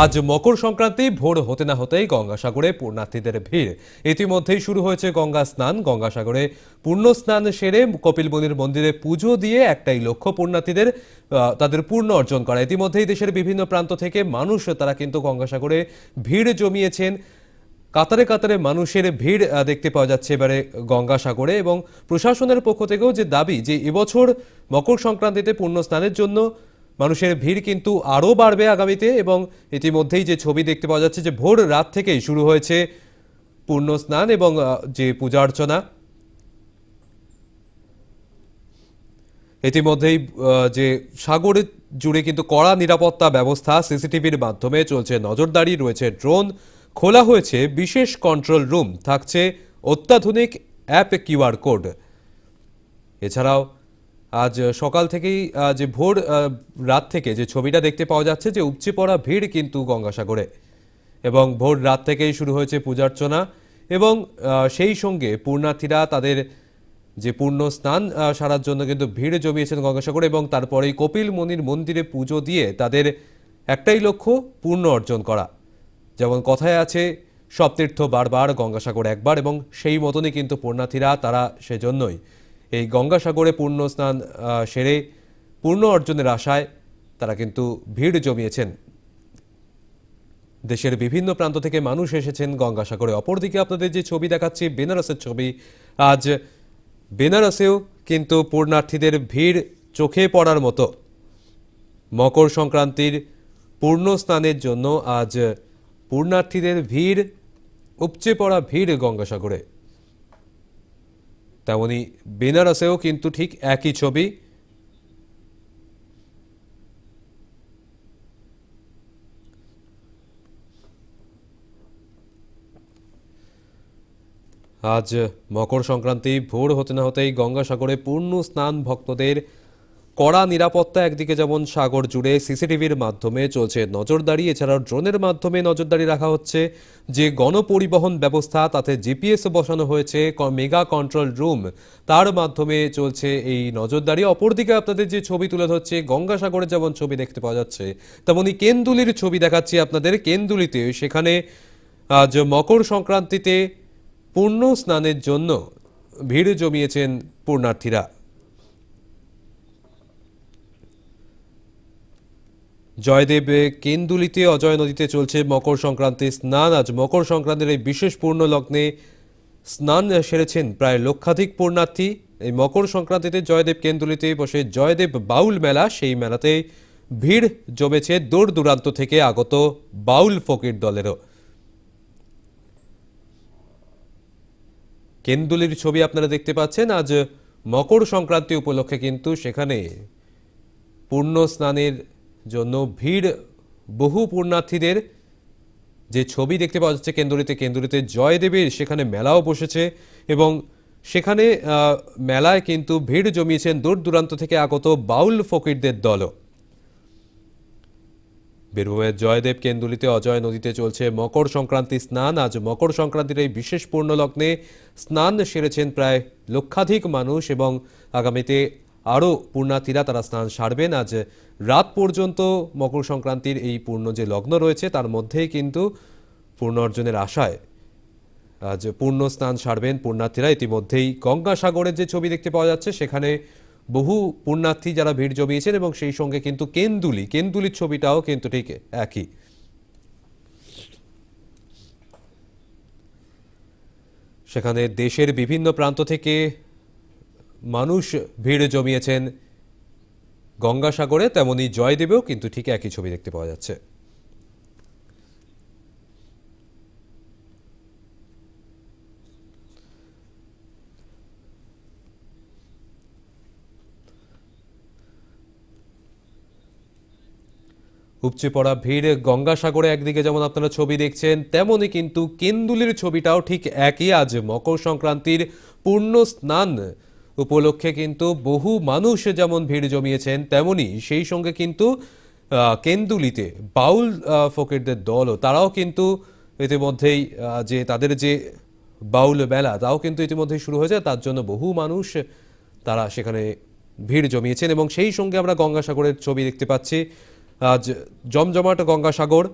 আজ মকর সংক্রান্তি ভোর হতে না হতেই গঙ্গাসাগরে পূর্ণার্থীদের ভিড়। ইতিমধ্যেই শুরু হয়েছে গঙ্গা স্নান। গঙ্গাসাগরে পূর্ণ স্নান সেরে কপিল মুনির মন্দিরে পুজো দিয়ে একটাই লক্ষ্য পূর্ণার্থীদের তাদের পূর্ণ অর্জন করা। ইতিমধ্যেই দেশের বিভিন্ন প্রান্ত থেকে মানুষ তারা কিন্তু গঙ্গাসাগরে ভিড় জমিয়েছেন। কাতারে কাতারে মানুষের ভিড় দেখতে পাওয়া যাচ্ছে এবারে গঙ্গাসাগরে, এবং প্রশাসনের পক্ষ থেকেও যে দাবি যে এবছর মকর সংক্রান্তিতে পূর্ণ স্নানের জন্য মানুষের ভিড় কিন্তু আরও বাড়বে আগামীতে। এবং ইতিমধ্যেই যে ছবি দেখতে পাওয়া যাচ্ছে যে ভোর রাত থেকেই শুরু হয়েছে পূর্ণ স্নান এবং যে পূজা অর্চনা। ইতিমধ্যেই যে সাগর জুড়ে কিন্তু কড়া নিরাপত্তা ব্যবস্থা, সিসিটিভির মাধ্যমে চলছে নজরদারি, রয়েছে ড্রোন, খোলা হয়েছে বিশেষ কন্ট্রোল রুম, থাকছে অত্যাধুনিক অ্যাপ কিউআর কোড। এছাড়াও আজ সকাল থেকেই যে ভোর রাত থেকে যে ছবিটা দেখতে পাওয়া যাচ্ছে যে উপচে পড়া ভিড় কিন্তু গঙ্গাসাগরে, এবং ভোর রাত থেকেই শুরু হয়েছে পূজার্চনা, এবং সেই সঙ্গে পূর্ণার্থীরা তাদের যে পূর্ণ স্নান সারার জন্য কিন্তু ভিড় জমিয়েছেন গঙ্গাসাগরে, এবং তারপরেই কপিল মুনির মন্দিরে পুজো দিয়ে তাদের একটাই লক্ষ্য পূর্ণ অর্জন করা। যেমন কথায় আছে, সব তীর্থ বারবার গঙ্গাসাগর একবার, এবং সেই মতনই কিন্তু পূর্ণার্থীরা তারা সেজন্যই এই গঙ্গাসাগরে পূর্ণ স্নান সেরে পূর্ণ অর্জনের আশায় তারা কিন্তু ভিড় জমিয়েছেন। দেশের বিভিন্ন প্রান্ত থেকে মানুষ এসেছেন গঙ্গাসাগরে। অপরদিকে আপনাদের যে ছবি দেখাচ্ছি বেনারসের ছবি, আজ বেনারসেও কিন্তু পূর্ণার্থীদের ভিড় চোখে পড়ার মতো। মকর সংক্রান্তির পূর্ণ স্নানের জন্য আজ পূর্ণার্থীদের ভিড়, উপচে পড়া ভিড় গঙ্গাসাগরে। তেমনি বেনারসেও কিন্তু ঠিক একই ছবি। আজ মকর সংক্রান্তি ভোর হতে না হতেই গঙ্গাসাগরে পূর্ণ স্নান ভক্তদের। কড়া নিরাপত্তা, একদিকে যেমন সাগর জুড়ে সিসিটিভির মাধ্যমে চলছে নজরদারি, এছাড়াও ড্রোনের মাধ্যমে নজরদারি রাখা হচ্ছে। যে গণপরিবহন ব্যবস্থা তাতে জিপিএস বসানো হয়েছে, মেগা কন্ট্রোল রুম, তার মাধ্যমে চলছে এই নজরদারি। অপরদিকে আপনাদের যে ছবি তুলে ধরছে গঙ্গাসাগরে যেমন ছবি দেখতে পাওয়া যাচ্ছে, তেমনি কেন্দুলির ছবি দেখাচ্ছি আপনাদের। কেন্দুলিতে সেখানে আজ মকর সংক্রান্তিতে পূর্ণ স্নানের জন্য ভিড় জমিয়েছেন পূর্ণার্থীরা। জয়দেব কেন্দুলিতে অজয় নদীতে চলছে মকর সংক্রান্তি স্নান। আজ মকর সংক্রান্তির এই বিশেষ পূর্ণ লগ্নে স্নান সেরেছেন প্রায় লক্ষাধিক পূর্ণার্থী। এই মকর সংক্রান্তিতে জয়দেব কেন্দুলিতে বসে জয়দেব বাউল মেলা, সেই মেলাতে ভিড় জমেছে দূর দূরান্ত থেকে আগত বাউল ফকির দলেরও। কেন্দুলির ছবি আপনারা দেখতে পাচ্ছেন। আজ মকর সংক্রান্তি উপলক্ষে কিন্তু সেখানে পূর্ণ স্নানের জন্য ভিড় বহু পূর্ণার্থীদের। যে ছবি দেখতে পাওয়া যাচ্ছে কেন্দুলিতে জয়দেবের সেখানে মেলাও বসেছে, এবং সেখানে মেলায় কিন্তু ভিড় জমিয়েছেন দূর দূরান্ত থেকে আগত বাউল ফকিরদের দলও। বীরভূমের জয়দেব কেন্দুলিতে অজয় নদীতে চলছে মকর সংক্রান্তি স্নান। আজ মকর সংক্রান্তির এই বিশেষ পূর্ণ লগ্নে স্নান সেরেছেন প্রায় লক্ষাধিক মানুষ, এবং আগামীতে আরও পূর্ণার্থীরা তারা স্নান সারবেন। আজ রাত পর্যন্ত মকর সংক্রান্তির এই পূর্ণ যে লগ্ন রয়েছে তার মধ্যেই কিন্তু পূর্ণ অর্জনের আশায় আজ পূর্ণ স্নান সারবেন পূর্ণার্থীরা। ইতিমধ্যেই গঙ্গাসাগরের যে ছবি দেখতে পাওয়া যাচ্ছে সেখানে বহু পূর্ণার্থী যারা ভিড় জমিয়েছেন, এবং সেই সঙ্গে কিন্তু কেন্দুলির ছবিটাও কিন্তু ঠিক একই। সেখানে দেশের বিভিন্ন প্রান্ত থেকে মানুষ ভিড় জমিয়েছেন গঙ্গাসাগরে, তেমনি জয়দেবেও কিন্তু ঠিক একই ছবি দেখতে পাওয়া যাচ্ছে। উপচে পড়া ভিড় গঙ্গাসাগরে একদিকে যেমন আপনারা ছবি দেখছেন, তেমনি কিন্তু কেন্দুলির ছবিটাও ঠিক একই। আজ মকর সংক্রান্তির পূর্ণ স্নান উপলক্ষে কিন্তু বহু মানুষ যেমন ভিড় জমিয়েছেন, তেমনি সেই সঙ্গে কিন্তু কেন্দুলিতে বাউল ফকিরদের দলও তারাও কিন্তু ইতিমধ্যেই যে তাদের যে বাউল মেলা তাও কিন্তু ইতিমধ্যেই শুরু হয়েছে। তার জন্য বহু মানুষ তারা সেখানে ভিড় জমিয়েছেন, এবং সেই সঙ্গে আমরা গঙ্গাসাগরের ছবি দেখতে পাচ্ছি। আজ জমজমাট গঙ্গাসাগর,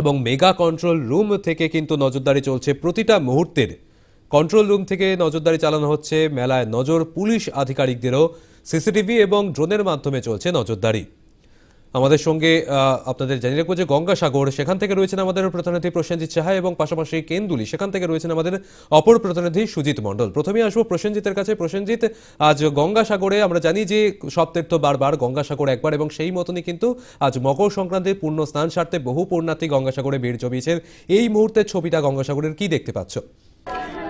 এবং মেগা কন্ট্রোল রুম থেকে কিন্তু নজরদারি চলছে প্রতিটা মুহূর্তের। কন্ট্রোল রুম থেকে নজরদারি চালানো হচ্ছে, মেলায় নজর পুলিশ আধিকারিকদেরও সিসিটিভি এবং ড্রোনের মাধ্যমে চলছে নজরদারি। আমাদের সঙ্গে আপনাদের জানিয়ে রাখবো যে গঙ্গাসাগর সেখান থেকে রয়েছেন আমাদের প্রতিনিধি প্রসেনজিৎ সাহা এবং পাশাপাশি কেন্দুলি সেখান থেকে রয়েছেন আমাদের অপর প্রতিনিধি সুজিত মণ্ডল। প্রথমেই আসবো প্রসেনজিতের কাছে। প্রসেনজিৎ, আজ গঙ্গাসাগরে আমরা জানি যে সপ্তীর্থ বারবার, গঙ্গাসাগর একবার, এবং সেই মতনই কিন্তু আজ মকর সংক্রান্তির পূর্ণ স্নান সারতে বহু পুণ্যার্থী গঙ্গাসাগরে ভিড় জমিয়েছেন। এই মুহূর্তের ছবিটা গঙ্গাসাগরের কি দেখতে পাচ্ছ?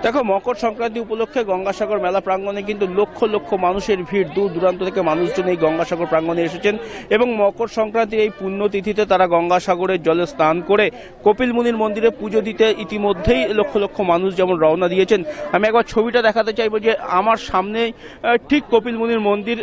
দেখো, মকর সংক্রান্তি উপলক্ষে গঙ্গাসাগর মেলা প্রাঙ্গণে কিন্তু লক্ষ লক্ষ মানুষের ভিড়। দূর দূরান্ত থেকে মানুষজন এই গঙ্গাসাগর প্রাঙ্গণে এসেছেন এবং মকর সংক্রান্তির এই পুণ্যতিথিতে তারা গঙ্গাসাগরের জলে স্নান করে কপিল মুনির মন্দিরে পুজো দিতে ইতিমধ্যেই লক্ষ লক্ষ মানুষ যেমন রওনা দিয়েছেন। আমি একবার ছবিটা দেখাতে চাইবো যে আমার সামনে ঠিক কপিল মুনির মন্দির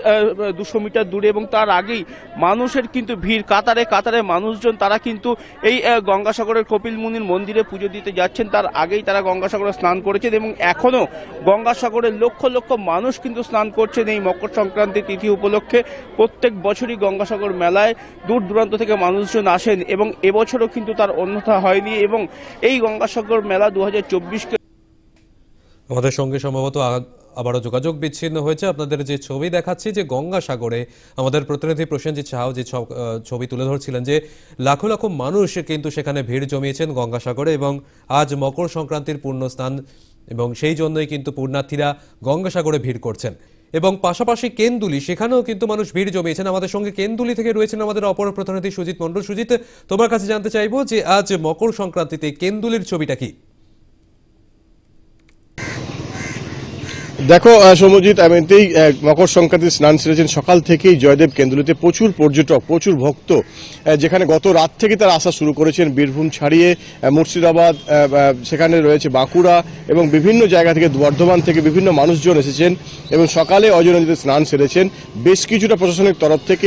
200 মিটার দূরে, এবং তার আগেই মানুষের কিন্তু ভিড়, কাতারে কাতারে মানুষজন তারা কিন্তু এই গঙ্গাসাগরের কপিল মুনির মন্দিরে পুজো দিতে যাচ্ছেন। তার আগেই তারা গঙ্গাসাগরে স্নান করেছেন এবং এখনো গঙ্গাসাগরে লক্ষ লক্ষ মানুষ কিন্তু স্নান করছেন এই মকর সংক্রান্তি তিথি উপলক্ষে। প্রত্যেক বছরই গঙ্গাসাগর মেলায় দূর দূরান্ত থেকে মানুষজন আসেন এবং এবছরও কিন্তু তার অন্যথা হয়নি। এবং এই গঙ্গাসাগর মেলা 2024-কে আমাদের সঙ্গে সম্ভবত আবারও যোগাযোগ বিচ্ছিন্ন হয়েছে। আপনাদের যে ছবি দেখাচ্ছি যে গঙ্গাসাগরে আমাদের প্রতিনিধি প্রসেনজিৎ সাহাও যে ছবি তুলে ধরছিলেন যে লাখো লাখো মানুষ কিন্তু সেখানে ভিড় জমিয়েছেন গঙ্গাসাগরে, এবং আজ মকর সংক্রান্তির পূর্ণ স্নান এবং সেই জন্যই কিন্তু পুণ্যার্থীরা গঙ্গাসাগরে ভিড় করছেন। এবং পাশাপাশি কেন্দুলি সেখানেও কিন্তু মানুষ ভিড় জমিয়েছেন। আমাদের সঙ্গে কেন্দুলি থেকে রয়েছেন আমাদের অপর প্রতিনিধি সুজিত মণ্ডল। সুজিত, তোমার কাছে জানতে চাইবো যে আজ মকর সংক্রান্তিতে কেন্দুলির ছবিটা কি? দেখো সৌম্যজিৎ, এমনিতেই মকর সংক্রান্তি স্নান সেরেছেন সকাল থেকেই জয়দেব কেন্দুলিতে প্রচুর পর্যটক, প্রচুর ভক্ত, যেখানে গত রাত থেকে তারা আসা শুরু করেছেন। বীরভূম ছাড়িয়ে মুর্শিদাবাদ, সেখানে রয়েছে বাঁকুড়া এবং বিভিন্ন জায়গা থেকে, বর্ধমান থেকে বিভিন্ন মানুষজন এসেছেন এবং সকালে অজয় স্নান সেরেছেন। বেশ কিছুটা প্রশাসনের তরফ থেকে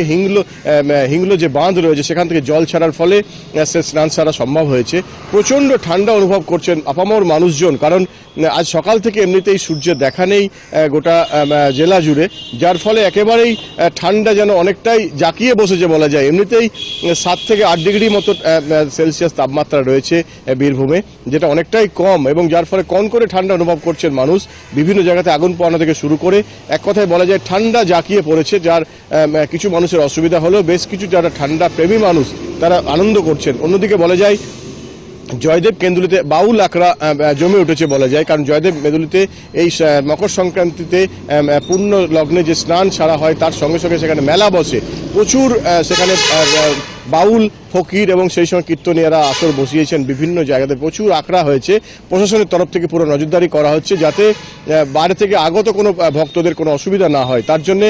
হিংলো যে বাঁধ রয়েছে সেখান থেকে জল ছাড়ার ফলে স্নান সারা সম্ভব হয়েছে। প্রচণ্ড ঠান্ডা অনুভব করছেন আপামর মানুষজন, কারণ আজ সকাল থেকে এমনিতেই সূর্যের দেখা নেই গোটা জেলা জুড়ে, যার ফলে একেবারেই ঠান্ডা যেন অনেকটাই জাঁকিয়ে বসেছে বলা যায়। এমনিতেই 7 থেকে 8 ডিগ্রি মতো সেলসিয়াস তাপমাত্রা রয়েছে বীরভূমে, যেটা অনেকটাই কম, এবং যার ফলে কন করে ঠান্ডা অনুভব করছেন মানুষ। বিভিন্ন জায়গাতে আগুন পোহানো থেকে শুরু করে এক কথায় বলা যায় ঠান্ডা জাঁকিয়ে পড়েছে, যার কিছু মানুষের অসুবিধা হলেও বেশ কিছু যারা ঠান্ডা প্রেমী মানুষ তারা আনন্দ করছেন। অন্যদিকে বলা যায় জয়দেব কেন্দুলিতে বাউল আখড়া জমে উঠেছে বলা যায়, কারণ জয়দেব কেন্দুলিতে এই মকর সংক্রান্তিতে পূর্ণ লগ্নে যে স্নান সারা হয় তার সঙ্গে সঙ্গে সেখানে মেলা বসে। প্রচুর সেখানে বাউল, ফকির এবং সেই সময় কীর্তনীয়রা আসর বসিয়েছেন। বিভিন্ন জায়গাতে প্রচুর আখড়া হয়েছে। প্রশাসনের তরফ থেকে পুরো নজরদারি করা হচ্ছে যাতে বাইরে থেকে আগত কোনো ভক্তদের কোনো অসুবিধা না হয়। তার জন্য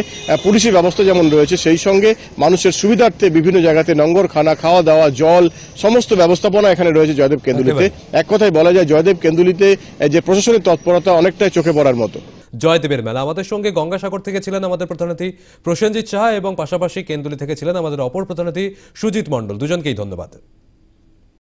পুলিশি ব্যবস্থা যেমন রয়েছে, সেই সঙ্গে মানুষের সুবিধার্থে বিভিন্ন জায়গাতে লঙ্গরখানা, খাওয়া দাওয়া, জল, সমস্ত ব্যবস্থাপনা এখানে রয়েছে জয়দেব কেন্দুলিতে। এক কথায় বলা যায় জয়দেব কেন্দুলিতে যে প্রশাসনের তৎপরতা অনেকটাই চোখে পড়ার মতো। জয়দেবের মেলা। আমাদের সঙ্গে গঙ্গাসাগর থেকে ছিলেন আমাদের প্রতিনিধি প্রসেনজিৎ সাহা এবং পাশাপাশি কেন্দুলি থেকে ছিলেন আমাদের অপর প্রতিনিধি সুজিত মণ্ডল। দুজনকেই ধন্যবাদ।